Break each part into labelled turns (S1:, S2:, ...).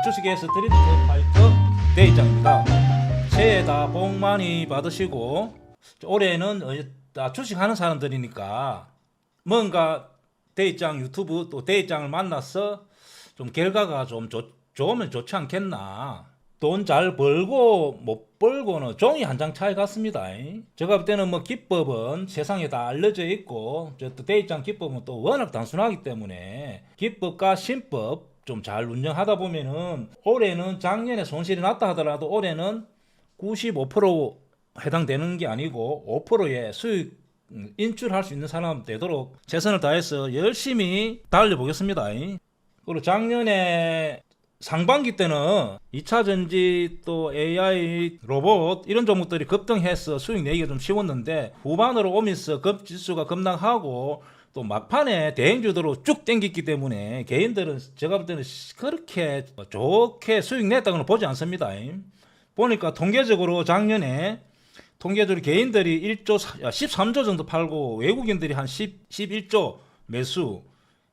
S1: 주식회사 드리프트 파이터 대입장입니다. 새해 다 복 많이 받으시고 올해는 주식하는 사람들이니까 뭔가 대입장 유튜브 또 대입장을 만나서 좀 결과가 좀 좋으면 좋지 않겠나. 돈 잘 벌고 못 벌고는 종이 한 장 차이 같습니다. 제가 볼 때는 뭐 기법은 세상에 다 알려져 있고 또 대입장 기법은 또 워낙 단순하기 때문에 기법과 신법 좀 잘 운영하다 보면은 올해는 작년에 손실이 났다 하더라도 올해는 95% 해당되는 게 아니고 5%의 수익 인출할 수 있는 사람 되도록 최선을 다해서 열심히 달려보겠습니다. 그리고 작년에 상반기 때는 2차 전지 또 AI 로봇 이런 종목들이 급등해서 수익 내기가 좀 쉬웠는데 후반으로 오면서 지수가 급락하고 또 막판에 대행주도로 쭉 땡겼기 때문에 개인들은 제가 볼 때는 그렇게 좋게 수익 냈다고는 보지 않습니다. 보니까 통계적으로 작년에 통계적으로 개인들이 13조 정도 팔고 외국인들이 한 11조 매수,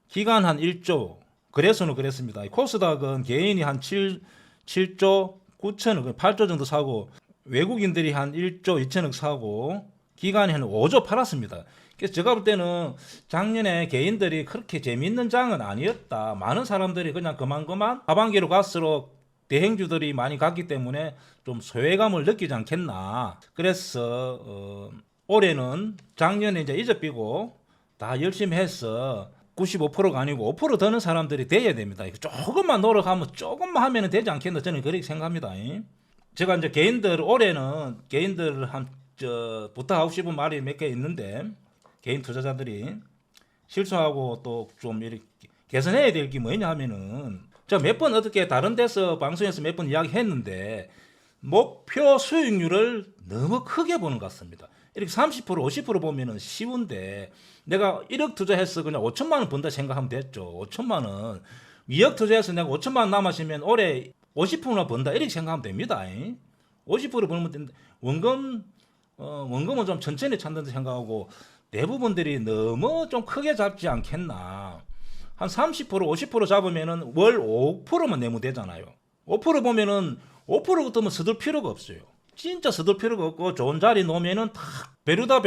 S1: 기관 한 1조, 거래소는 그랬습니다. 코스닥은 개인이 한 7조 9천억, 8조 정도 사고 외국인들이 한 1조 2천억 사고 기관이 한 5조 팔았습니다. 그래서 제가 볼 때는 작년에 개인들이 그렇게 재밌는 장은 아니었다. 많은 사람들이 그냥 그만 하반기로 갈수록 대행주들이 많이 갔기 때문에 좀 소외감을 느끼지 않겠나. 그래서 올해는 작년에 이제 잊어비고 다 열심히 해서 95%가 아니고 5% 더는 사람들이 돼야 됩니다. 조금만 노력하면 조금만 하면 되지 않겠나 저는 그렇게 생각합니다. 제가 이제 개인들 올해는 개인들 부탁하고 싶은 말이 몇 개 있는데 개인 투자자들이 실수하고 또 좀 이렇게 개선해야 될 게 뭐냐 하면은 제가 몇 번 어떻게 다른 데서 방송에서 몇 번 이야기했는데 목표 수익률을 너무 크게 보는 것 같습니다. 이렇게 30% 50% 보면은 쉬운데 내가 1억 투자해서 그냥 5천만 원 번다 생각하면 됐죠. 5천만 원 2억 투자해서 내가 5천만 원 남았으면 올해 50%나 번다 이렇게 생각하면 됩니다. 50% 벌면 되는데 원금은 좀 천천히 찾는다 생각하고 대부분들이 너무 좀 크게 잡지 않겠나. 한 30% 50% 잡으면은 월 5%만 내면 되잖아요. 5% 보면은 5% 같으면 서둘 필요가 없어요. 진짜 서둘 필요가 없고 좋은 자리 놓으면은 딱 베르다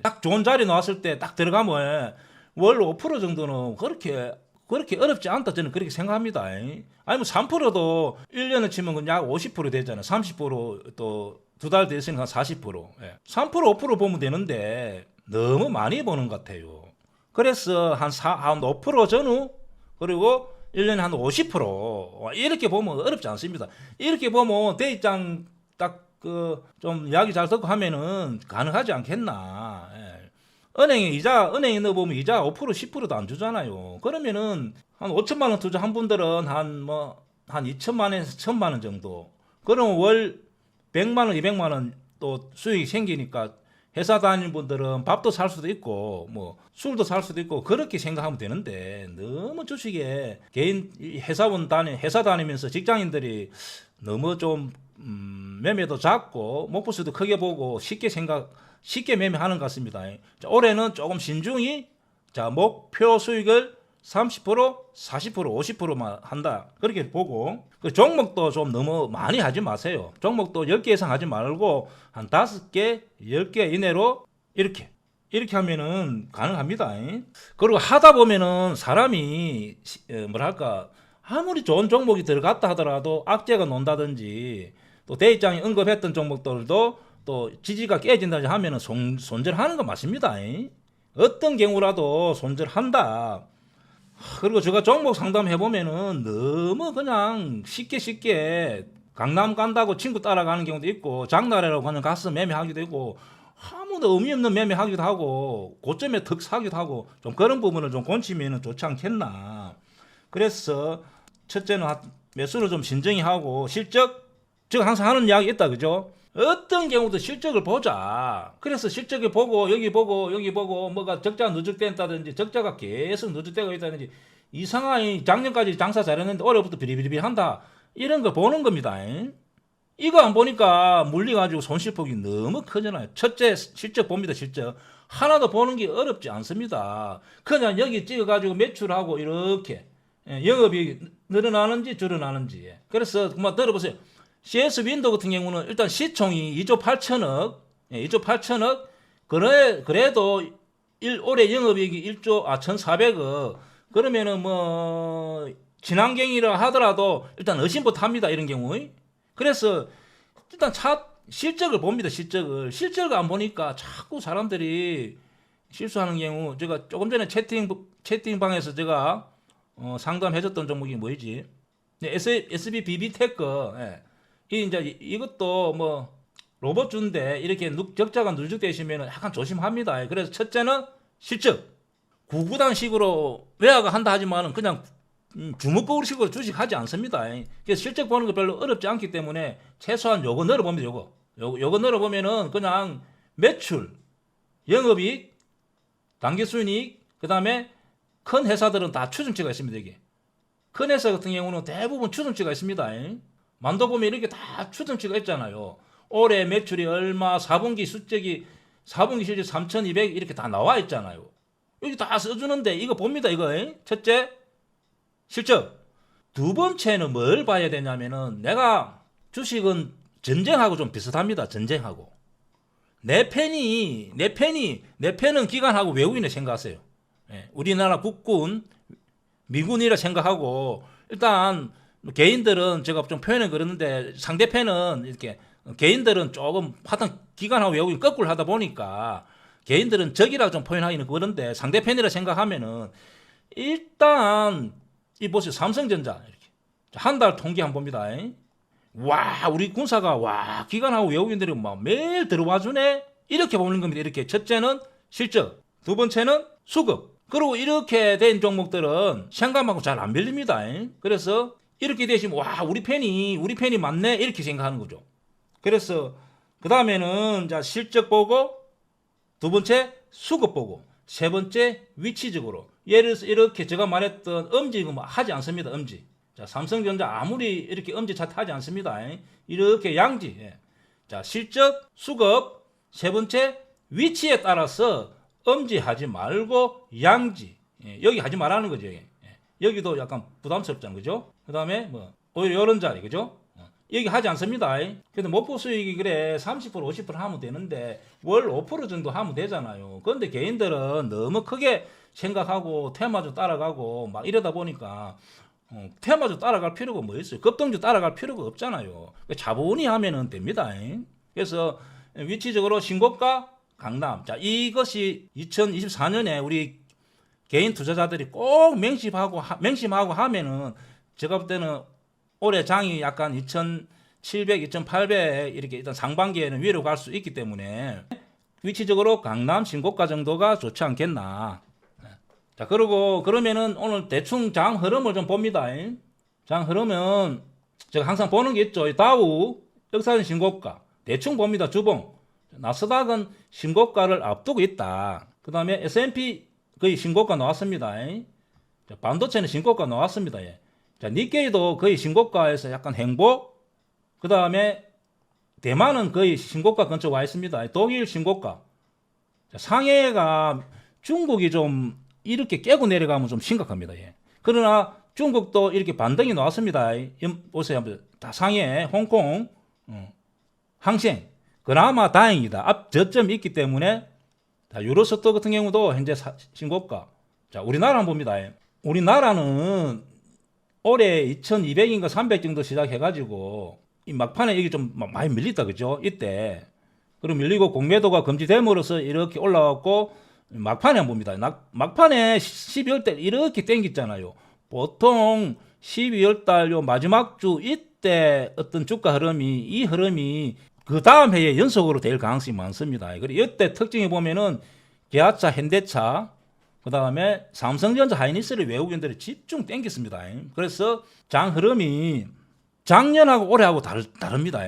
S1: 딱 좋은 자리 놓았을 때 딱 들어가면 월 5% 정도는 그렇게 어렵지 않다 저는 그렇게 생각합니다. 아니면 3%도 1년을 치면 약 50% 되잖아요. 30%또 두 달 됐으니까 40%. 3% 5% 보면 되는데 너무 많이 보는 것 같아요. 그래서 한 5% 전후 그리고 1년에 한 50% 이렇게 보면 어렵지 않습니다. 이렇게 보면 대입장 딱 좀 이야기 잘 듣고 하면은 가능하지 않겠나. 은행에 넣어보면 이자 5% 10%도 안 주잖아요. 그러면은 한 5천만 원 투자 한 분들은 한 2천만 원에서 1천만 원 정도. 그러면 월 100만 원 200만 원 또 수익이 생기니까 회사 다니는 분들은 밥도 살 수도 있고 뭐 술도 살 수도 있고 그렇게 생각하면 되는데 너무 주식에 개인 회사 다니면서 직장인들이 너무 좀 매매도 작고 목표수도 크게 보고 쉽게 매매하는 것 같습니다. 자, 올해는 조금 신중히 목표 수익을 30%, 40%, 50%만 한다. 그렇게 보고 그 종목도 좀 너무 많이 하지 마세요. 종목도 10개 이상 하지 말고 한 5개, 10개 이내로 이렇게 하면은 가능합니다. 그리고 하다 보면은 사람이 아무리 좋은 종목이 들어갔다 하더라도 악재가 논다든지 또 대입장이 언급했던 종목들도 또 지지가 깨진다 하면은 손절하는 거 맞습니다. 어떤 경우라도 손절한다. 그리고 제가 종목 상담 해보면은 너무 그냥 쉽게 강남 간다고 친구 따라가는 경우도 있고 장날이라고 그냥 가서 매매하기도 하고 아무도 의미 없는 매매하기도 하고 고점에 득 사기도 하고 좀 그런 부분을 좀 고치면은 좋지 않겠나. 그래서 첫째는 매수를 좀 신중히 하고 실적 제가 항상 하는 이야기 있다 그죠? 어떤 경우도 실적을 보자. 그래서 실적을 보고 여기 보고 뭐가 적자가 누적된다든지 적자가 계속 누적되고 있다든지 이상하게 작년까지 장사 잘했는데 올해부터 비리비리 한다. 이런 거 보는 겁니다. 이거 안 보니까 물려가지고 손실폭이 너무 크잖아요. 첫째 실적 봅니다. 실적. 하나도 보는 게 어렵지 않습니다. 그냥 여기 찍어가지고 매출하고 이렇게 영업이 늘어나는지 줄어나는지. 그래서 그만 들어보세요. CS 윈도우 같은 경우는 일단 시총이 2조 8천억, 2조 8천억. 그래도 올해 영업이익이 1,400억. 그러면은 뭐 친환경이라 하더라도 일단 의심부터 합니다. 이런 경우. 그래서 일단 실적을 봅니다. 실적을 안 보니까 자꾸 사람들이 실수하는 경우. 제가 조금 전에 채팅방에서 제가 상담해줬던 종목이 뭐지? SB 비비테크. 이것도 뭐 로봇 주인데 이렇게 적자가 누적되시면 약간 조심합니다. 그래서 첫째는 실적. 구구단식으로 외화가 한다 하지만은 그냥 주먹거울식으로 주식하지 않습니다. 그래서 실적 보는 거 별로 어렵지 않기 때문에 최소한 요거 늘어봅니다. 요거 늘어보면은 그냥 매출, 영업이익, 당기순이익, 그 다음에 큰 회사들은 다 추정치가 있습니다. 이게 큰 회사 같은 경우는 대부분 추정치가 있습니다. 만도 보면 이렇게 다 추정치가 있잖아요. 올해 매출이 얼마, 4분기 실적 3,200 이렇게 다 나와 있잖아요. 여기 다 써주는데 이거 봅니다. 이거 첫째 실적. 두 번째는 뭘 봐야 되냐면은 내가 주식은 전쟁하고 좀 비슷합니다. 전쟁하고 내 팬은 기관하고 외국인을 생각하세요. 우리나라 국군, 미군이라 생각하고 일단 개인들은 제가 좀 표현은 그러는데 상대편은 이렇게 개인들은 조금 하여튼 기관하고 외국인 거꾸로 하다 보니까 개인들은 적이라고 좀 표현하기는 그런데 상대편이라 생각하면은 일단 이 보세요. 삼성전자 이렇게 한 달 통계 한번 봅니다. 와 우리 군사가 와 기관하고 외국인들이 막 매일 들어와 주네 이렇게 보는 겁니다. 이렇게 첫째는 실적, 두 번째는 수급. 그리고 이렇게 된 종목들은 생각만큼 잘 안 밀립니다. 그래서 이렇게 되시면 와 우리 팬이 맞네 이렇게 생각하는 거죠. 그래서 그 다음에는 자 실적 보고, 두 번째 수급 보고, 세 번째 위치적으로. 예를 들어서 이렇게 제가 말했던 엄지 이거 하지 않습니다. 엄지. 자 삼성전자 아무리 이렇게 엄지 차트 하지 않습니다. 이렇게 양지. 자 실적, 수급, 세 번째 위치에 따라서 엄지 하지 말고 양지. 여기 하지 말라는 거죠. 여기도 약간 부담스럽잖아요. 그죠? 그 다음에 뭐 오히려 이런 자리. 그죠? 여기 하지 않습니다. 근데 목표 수익이 그래 30% 50% 하면 되는데 월 5% 정도 하면 되잖아요. 그런데 개인들은 너무 크게 생각하고 테마주 따라가고 막 이러다 보니까 테마주 따라갈 필요가 뭐 있어요? 급등주 따라갈 필요가 없잖아요. 차분히 하면은 됩니다. 그래서 위치적으로 신고가 강남. 자 이것이 2024년에 우리 개인 투자자들이 꼭 명심하고 하면은 제가 볼 때는 올해 장이 약간 2,700, 2,800 이렇게 일단 상반기에는 위로 갈 수 있기 때문에 위치적으로 강남 신고가 정도가 좋지 않겠나. 자 그러면은 오늘 대충 장 흐름을 좀 봅니다. 장 흐름은 제가 항상 보는 게 있죠. 다우 역사적 신고가 대충 봅니다. 주봉. 나스닥은 신고가를 앞두고 있다. 그 다음에 S&P 거의 신고가 나왔습니다. 자, 반도체는 신고가 나왔습니다. 자, 니케이도 거의 신고가에서 약간 행보. 그 다음에 대만은 거의 신고가 근처 와 있습니다. 독일 신고가. 자, 상해가 중국이 좀 이렇게 깨고 내려가면 좀 심각합니다. 그러나 중국도 이렇게 반등이 나왔습니다. 보세요. 다 상해, 홍콩, 항생. 그나마 다행이다. 앞 저점이 있기 때문에. 자, 유로스톡 같은 경우도 현재 신고가. 자, 우리나라 한번 봅니다. 우리나라는 올해 2200인가 300 정도 시작해가지고 이 막판에 이게 좀 많이 밀렸다. 그죠? 이때. 그리고 밀리고 공매도가 금지됨으로써 이렇게 올라왔고 막판에 한번 봅니다. 막판에 12월 달 이렇게 땡겼잖아요. 보통 12월 달 요 마지막 주 이때 어떤 주가 흐름이 이 흐름이 그 다음 해에 연속으로 될 가능성이 많습니다. 그리고 이때 특징이 보면은 기아차, 현대차, 그 다음에 삼성전자, 하이닉스를 외국인들이 집중 땡겼습니다. 그래서 장 흐름이 작년하고 올해하고 다릅니다.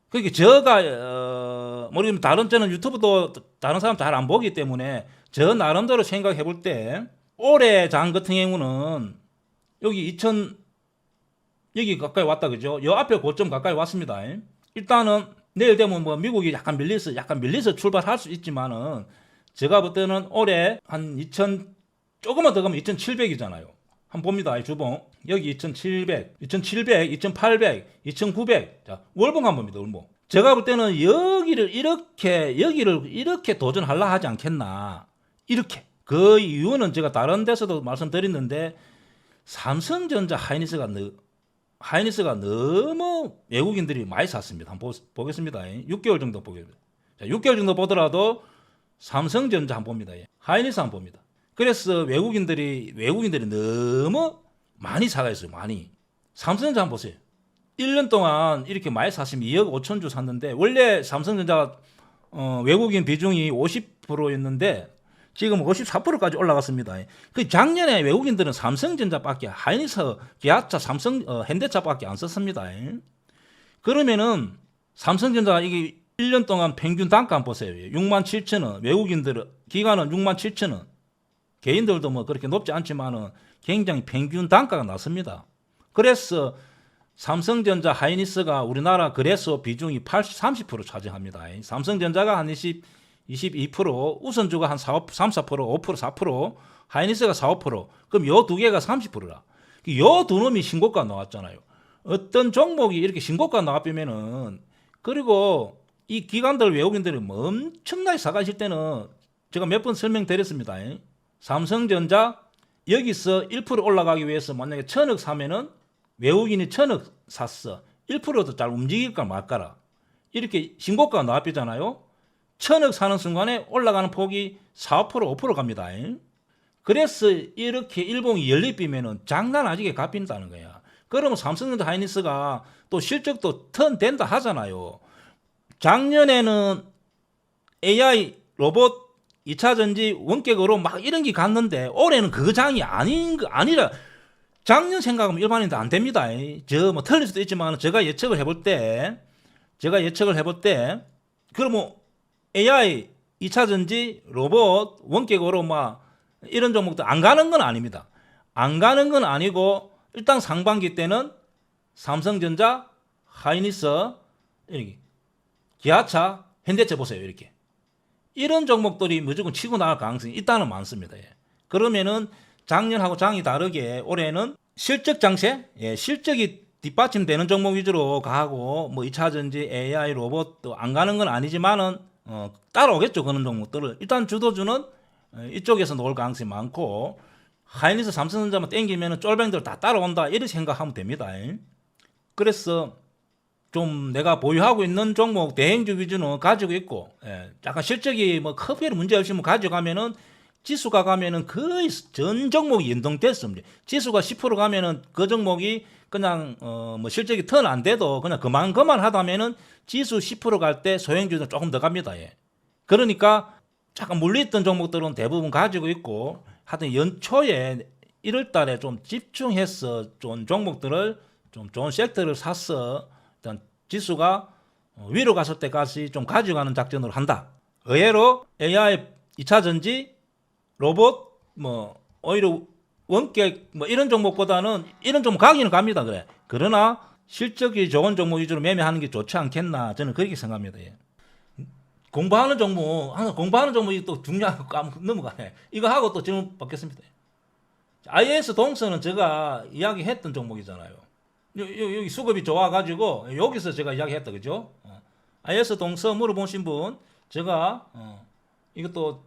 S1: 그러니까 제가 모르겠는데 저는 유튜브도 다른 사람 잘 안 보기 때문에 저 나름대로 생각해 볼 때 올해 장 같은 경우는 여기 2000 여기 가까이 왔다 그죠? 요 앞에 고점 가까이 왔습니다. 일단은 내일 되면 뭐 미국이 약간 밀려서 출발할 수 있지만은 제가 볼 때는 올해 한 2000 조금만 더 가면 2700이잖아요. 한번 봅니다. 주봉. 여기 2700, 2700, 2800, 2900. 자, 월봉 한번 봅니다. 월봉. 제가 볼 때는 여기를 이렇게 도전하려 하지 않겠나. 이렇게. 그 이유는 제가 다른 데서도 말씀드렸는데 삼성전자 하이닉스가 너무 외국인들이 많이 샀습니다. 한번 보겠습니다. 6개월 정도 보겠습니다. 자, 6개월 정도 보더라도 삼성전자 한번 봅니다. 하이닉스 한번 봅니다. 그래서 외국인들이 너무 많이 사가 있어요. 많이. 삼성전자 한번 보세요. 1년 동안 이렇게 많이 샀으면 2억 5천 주 샀는데 원래 삼성전자 외국인 비중이 50%였는데 지금 54%까지 올라갔습니다. 그 작년에 외국인들은 삼성전자밖에 하이닉스, 기아차, 삼성, 현대차밖에 안 썼습니다. 그러면은 삼성전자 이게 1년 동안 평균 단가 한번 보세요. 67,000원. 외국인들은 기관은 67,000원. 개인들도 뭐 그렇게 높지 않지만은 굉장히 평균 단가가 낮습니다. 그래서 삼성전자 하이닉스가 우리나라 거래소 비중이 30% 차지합니다. 삼성전자가 한 22%, 우선주가 한 3, 4%, 5%, 4%, 하이닉스가 4, 5%. 그럼 요 두 개가 30%라. 요 두 놈이 신고가 나왔잖아요. 어떤 종목이 이렇게 신고가 나왔으면은 그리고 이 기관들 외국인들이 뭐 엄청나게 사가실 때는 제가 몇 번 설명드렸습니다. 삼성전자 여기서 1% 올라가기 위해서 만약에 1,000억 사면은 외국인이 1,000억 샀어. 1%도 잘 움직일까 말까라. 이렇게 신고가가 나왔잖아요. 1,000억 사는 순간에 올라가는 폭이 4%, 5% 갑니다. 그래서 이렇게 일봉이 열리비면은 장난 아니게 갚인다는 거야. 그러면 삼성전자 하이닉스가 또 실적도 턴 된다 하잖아요. 작년에는 AI, 로봇, 2차 전지, 원격으로 막 이런 게 갔는데 올해는 그 장이 아니라 작년 생각하면 일반인도 안 됩니다. 저 뭐 틀릴 수도 있지만 제가 예측을 해볼 때 그러면 AI, 2차 전지, 로봇, 원격으로 막 이런 종목도 안 가는 건 아닙니다. 안 가는 건 아니고 일단 상반기 때는 삼성전자, 하이닉스, 이렇게 기아차, 현대차 보세요. 이렇게 이런 종목들이 무조건 치고 나갈 가능성이 있다는 많습니다. 그러면은 작년하고 장이 다르게 올해는 실적 장세, 실적이 뒷받침되는 종목 위주로 가고 뭐 2차 전지, AI, 로봇도 안 가는 건 아니지만은 따라오겠죠. 그런 종목들을 일단 주도주는 이쪽에서 놓을 가능성이 많고 하이닉스, 삼성전자만 땡기면은 쫄뱅들 다 따라온다 이렇게 생각하면 됩니다. 그래서 좀 내가 보유하고 있는 종목 대행주 위주는 가지고 있고 약간 실적이 뭐 크게 문제 없이 뭐 가져가면은 지수가 가면은 거의 전 종목이 연동됐습니다. 지수가 10% 가면은 그 종목이 그냥 뭐 실적이 턴 안 돼도 그냥 그만 하다면은 지수 10% 갈 때 소형주는 조금 더 갑니다. 그러니까 잠깐 물려있던 종목들은 대부분 가지고 있고 하여튼 연초에 1월 달에 좀 집중해서 좋은 종목들을 좀 좋은 섹터를 사서 일단 지수가 위로 갔을 때까지 좀 가져가는 작전으로 한다. 의외로 AI, 2차 전지, 로봇, 뭐 오히려 원격 뭐 이런 종목보다는 이런 종목 가기는 갑니다. 그래. 그러나 실적이 좋은 종목 위주로 매매하는 게 좋지 않겠나 저는 그렇게 생각합니다. 공부하는 종목 항상 공부하는 종목이 또 중요한 거 넘어가네. 이거 하고 또 질문 받겠습니다. IS 동서는 제가 이야기했던 종목이잖아요. 여기 수급이 좋아가지고 여기서 제가 이야기했다 그죠? IS 동서 물어보신 분 제가 이것도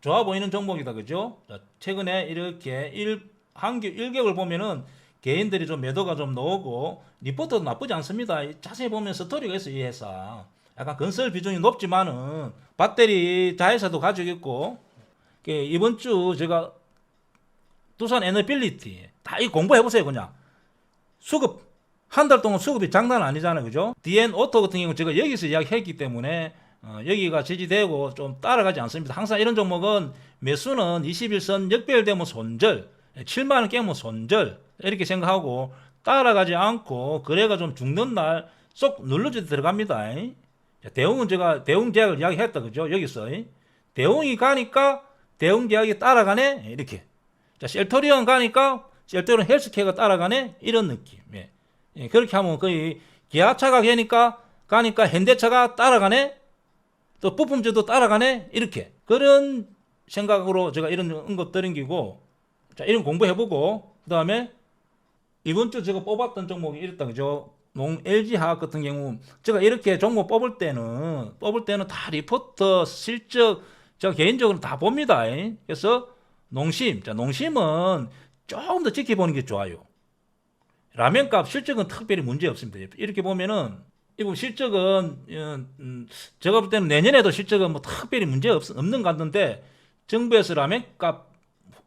S1: 좋아 보이는 종목이다 그죠? 자, 최근에 이렇게 1개월 보면은 개인들이 좀 매도가 좀 나오고 리포트도 나쁘지 않습니다. 자세히 보면 스토리가 있어요. 이 회사 약간 건설 비중이 높지만은 배터리 자회사도 가지고 있고 이번 주 제가 두산 에너빌리티 다 이 공부해보세요. 그냥 수급 한 달 동안 수급이 장난 아니잖아요. 그죠? DN 오토 같은 경우 제가 여기서 이야기했기 때문에 여기가 지지되고 좀 따라가지 않습니다. 항상 이런 종목은 매수는 21선 역별되면 손절 7만원 깨면 손절 이렇게 생각하고 따라가지 않고 거래가 좀 죽는 날 쏙 눌러주듯 들어갑니다. 대웅은 제가 대웅제약을 이야기했다 그죠? 여기서 대웅이 가니까 대웅제약이 따라가네 이렇게. 자, 셀토리온 가니까 셀토리온 헬스케어가 따라가네 이런 느낌. 그렇게 하면 거의 기아차가 가니까 현대차가 따라가네 또 부품주도 따라가네 이렇게 그런 생각으로 제가 이런 것 드린기고 자 이런 공부해보고 그다음에 이번 주 제가 뽑았던 종목이 이랬다 그죠? LG화학 같은 경우 제가 이렇게 종목 뽑을 때는 다 리포트 실적 제가 개인적으로 다 봅니다. 그래서 농심은 조금 더 지켜보는 게 좋아요. 라면값 실적은 특별히 문제 없습니다. 이렇게 보면은 이거 실적은 제가 볼 때는 내년에도 실적은 뭐 특별히 문제 없는 것 같은데 정부에서 라면값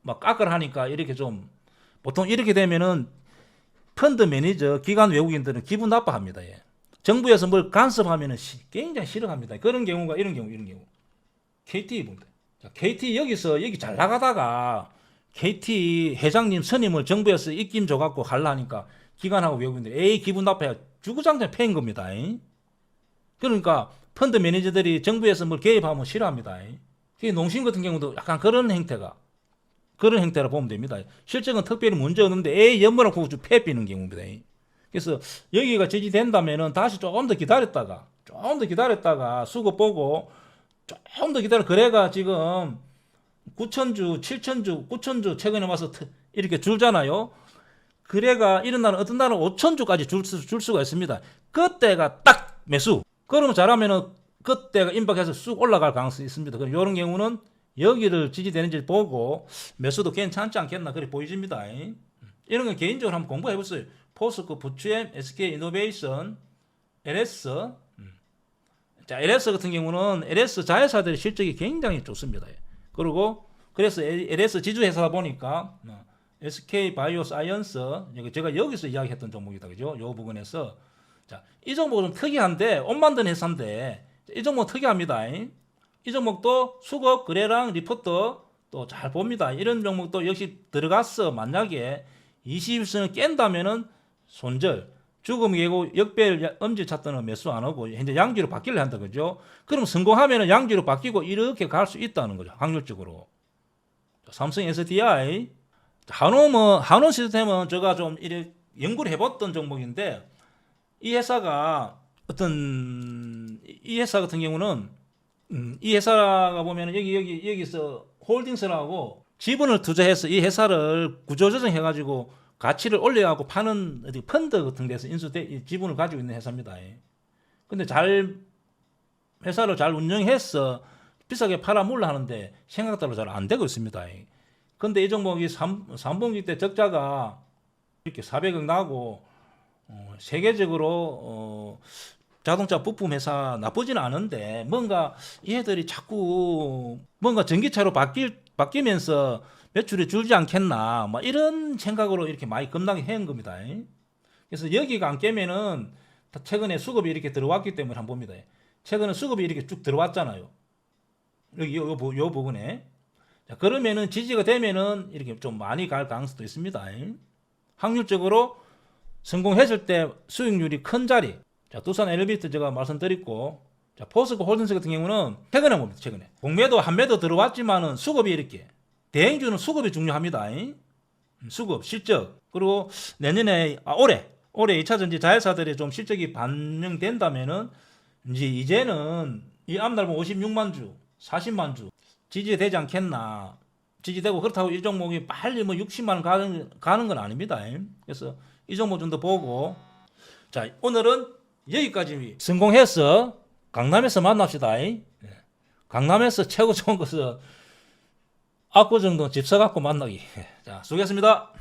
S1: 막 깎으라 하니까 이렇게 좀 보통 이렇게 되면은 펀드 매니저 기관 외국인들은 기분 나빠합니다. 예. 정부에서 뭘 간섭하면은 굉장히 싫어합니다. 그런 경우가 이런 경우 KT 봅니다. 자, KT 여기 잘 나가다가 KT 회장님 선임을 정부에서 입김 줘갖고 하려니까 기관하고 외국인들이 에이 기분 나빠야 주구장창 패인 겁니다. 그러니까 펀드 매니저들이 정부에서 뭘 개입하면 싫어합니다. 농심 같은 경우도 약간 그런 형태라 보면 됩니다. 실적은 특별히 문제 없는데 에이 연말은 고주 패비는 경우입니다. 그래서 여기가 지지된다면은 다시 조금 더 기다렸다가 수급 보고 조금 더 기다려 그래가 지금 9천주, 7천주, 9천주 최근에 와서 이렇게 줄잖아요. 그래가 이런 날은 어떤 날은 5천주까지 줄 수가 있습니다. 그때가 딱 매수. 그러면 잘하면은 그때가 임박해서 쑥 올라갈 가능성이 있습니다. 그럼 이런 경우는 여기를 지지되는지 보고 매수도 괜찮지 않겠나 그렇게 보여집니다. 이런 건 개인적으로 한번 공부해 보세요. 포스코, 부추엠, SK 이노베이션, LS. 자, LS 같은 경우는 LS 자회사들의 실적이 굉장히 좋습니다. 그리고 그래서 LS 지주회사 보니까 SK 바이오사이언스 제가 여기서 이야기했던 종목이다 그죠? 요 부분에서 자, 이 종목은 좀 특이한데 옷 만드는 회사인데 이 종목 특이합니다. 이 종목도 수급 거래량 리포트 또 잘 봅니다. 이런 종목도 역시 들어갔어. 만약에 20일선을 깬다면은 손절 죽음 예고 역별 엄지 찾더는 매수 안 하고 현재 양지로 바뀌려 한다 그죠? 그럼 성공하면은 양지로 바뀌고 이렇게 갈 수 있다는 거죠. 확률적으로. 삼성 SDI 한원 시스템은 제가 좀 이렇게 연구를 해봤던 종목인데 이 회사 같은 경우는 이 회사가 보면 여기서 홀딩스라고 지분을 투자해서 이 회사를 구조조정해가지고 가치를 올려가고 파는 어디 펀드 같은 데서 지분을 가지고 있는 회사입니다. 근데 회사를 잘 운영해서 비싸게 팔아물라 하는데 생각대로 잘 안 되고 있습니다. 근데 이 종목이 3분기 때 적자가 이렇게 400억 나고 세계적으로 자동차 부품 회사 나쁘지는 않은데 뭔가 얘들이 자꾸 뭔가 전기차로 바뀌면서 매출이 줄지 않겠나 뭐 이런 생각으로 이렇게 많이 급락이 해온 겁니다. 그래서 여기가 안 깨면은 최근에 수급이 이렇게 들어왔기 때문에 한번 봅니다. 최근에 수급이 이렇게 쭉 들어왔잖아요. 여기 요 부분에 자, 그러면은 지지가 되면은 이렇게 좀 많이 갈 가능성도 있습니다. 확률적으로 성공했을 때 수익률이 큰 자리. 자, 두산 엘리베이터 제가 말씀드렸고, 자, 포스코 홀딩스 같은 경우는 최근에 봅니다. 최근에 공매도 한매도 들어왔지만은 수급이 이렇게 대행주는 수급이 중요합니다. 수급, 실적 그리고 내년에 올해 2차전지 자회사들의 좀 실적이 반영된다면은 이제는 이 앞날 56만 주, 40만 주 지지되지 않겠나. 지지되고 그렇다고 이 종목이 빨리 60만 원 가는 건 아닙니다. 그래서 이 종목 좀 더 보고 자 오늘은 여기까지 성공해서 강남에서 만납시다. 강남에서 최고 좋은 것은 압구정동 집 사갖고 만나기. 자 수고했습니다.